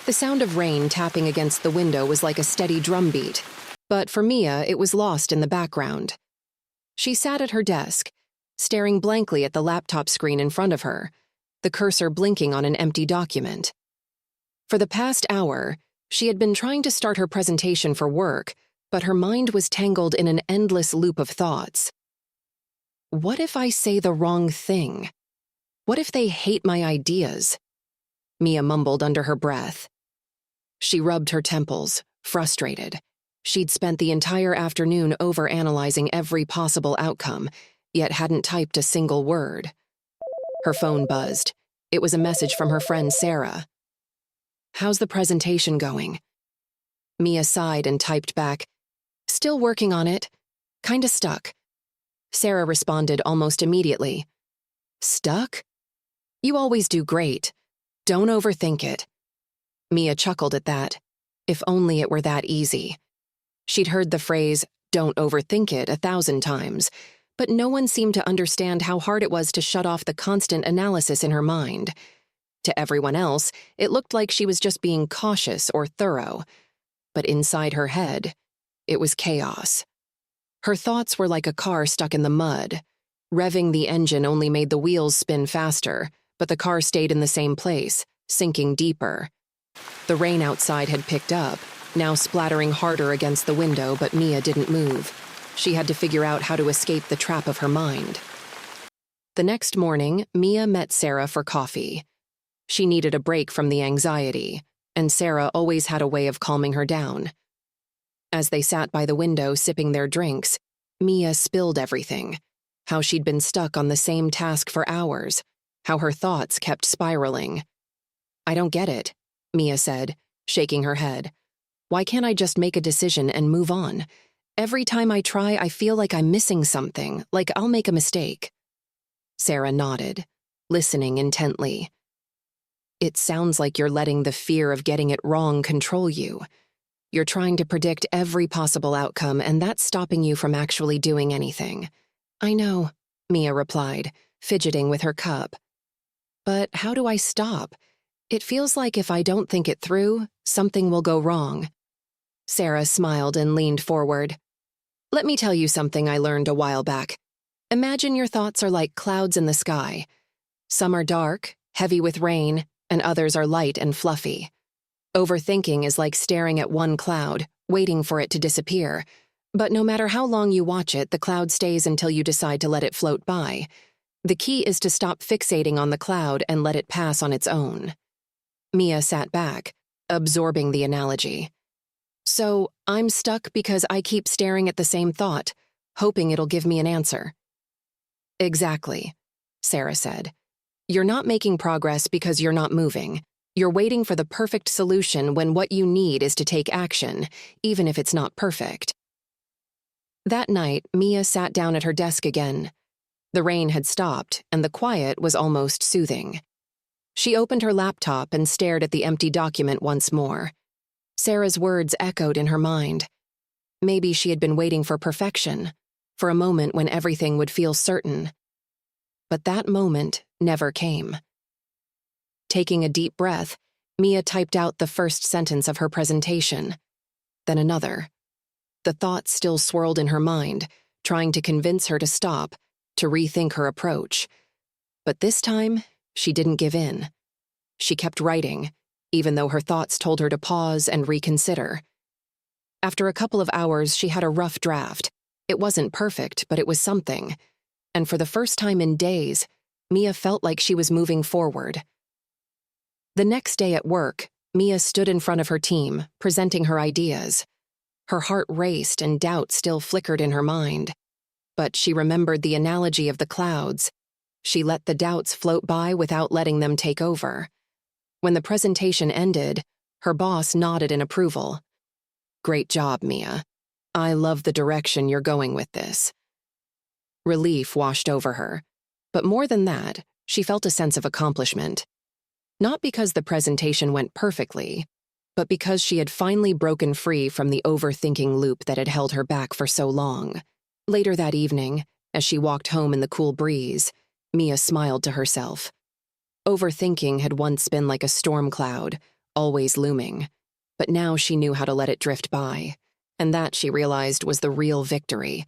The sound of rain tapping against the window was like a steady drumbeat, but for Mia, it was lost in the background. She sat at her desk, staring blankly at the laptop screen in front of her, the cursor blinking on an empty document. For the past hour, she had been trying to start her presentation for work, but her mind was tangled in an endless loop of thoughts. What if I say the wrong thing? What if they hate my ideas? Mia mumbled under her breath. She rubbed her temples, frustrated. She'd spent the entire afternoon overanalyzing every possible outcome, yet hadn't typed a single word. Her phone buzzed. It was a message from her friend Sarah. "How's the presentation going?" Mia sighed and typed back, "Still working on it. Kinda stuck." Sarah responded almost immediately. "Stuck? You always do great. Don't overthink it." Mia chuckled at that. If only it were that easy. She'd heard the phrase, "don't overthink it," 1,000 times, but no one seemed to understand how hard it was to shut off the constant analysis in her mind. To everyone else, it looked like she was just being cautious or thorough. But inside her head, it was chaos. Her thoughts were like a car stuck in the mud. Revving the engine only made the wheels spin faster, but the car stayed in the same place, sinking deeper. The rain outside had picked up, now splattering harder against the window, but Mia didn't move. She had to figure out how to escape the trap of her mind. The next morning, Mia met Sarah for coffee. She needed a break from the anxiety, and Sarah always had a way of calming her down. As they sat by the window sipping their drinks, Mia spilled everything. How she'd been stuck on the same task for hours, how her thoughts kept spiraling. "I don't get it," Mia said, shaking her head. "Why can't I just make a decision and move on? Every time I try, I feel like I'm missing something, like I'll make a mistake." Sarah nodded, listening intently. "It sounds like you're letting the fear of getting it wrong control you. You're trying to predict every possible outcome, and that's stopping you from actually doing anything." "I know," Mia replied, fidgeting with her cup. "But how do I stop? It feels like if I don't think it through, something will go wrong." Sarah smiled and leaned forward. "Let me tell you something I learned a while back. Imagine your thoughts are like clouds in the sky. Some are dark, heavy with rain, and others are light and fluffy. Overthinking is like staring at one cloud, waiting for it to disappear. But no matter how long you watch it, the cloud stays until you decide to let it float by. The key is to stop fixating on the cloud and let it pass on its own." Mia sat back, absorbing the analogy. "So, I'm stuck because I keep staring at the same thought, hoping it'll give me an answer." "Exactly," Sarah said. "You're not making progress because you're not moving. You're waiting for the perfect solution when what you need is to take action, even if it's not perfect." That night, Mia sat down at her desk again. The rain had stopped, and the quiet was almost soothing. She opened her laptop and stared at the empty document once more. Sarah's words echoed in her mind. Maybe she had been waiting for perfection, for a moment when everything would feel certain. But that moment never came. Taking a deep breath, Mia typed out the first sentence of her presentation, then another. The thoughts still swirled in her mind, trying to convince her to stop, to rethink her approach. But this time, she didn't give in. She kept writing, even though her thoughts told her to pause and reconsider. After a couple of hours, she had a rough draft. It wasn't perfect, but it was something. And for the first time in days, Mia felt like she was moving forward. The next day at work, Mia stood in front of her team, presenting her ideas. Her heart raced and doubt still flickered in her mind. But she remembered the analogy of the clouds. She let the doubts float by without letting them take over. When the presentation ended, her boss nodded in approval. "Great job, Mia. I love the direction you're going with this." Relief washed over her. But more than that, she felt a sense of accomplishment. Not because the presentation went perfectly, but because she had finally broken free from the overthinking loop that had held her back for so long. Later that evening, as she walked home in the cool breeze, Mia smiled to herself. Overthinking had once been like a storm cloud, always looming. But now she knew how to let it drift by. And that, she realized, was the real victory.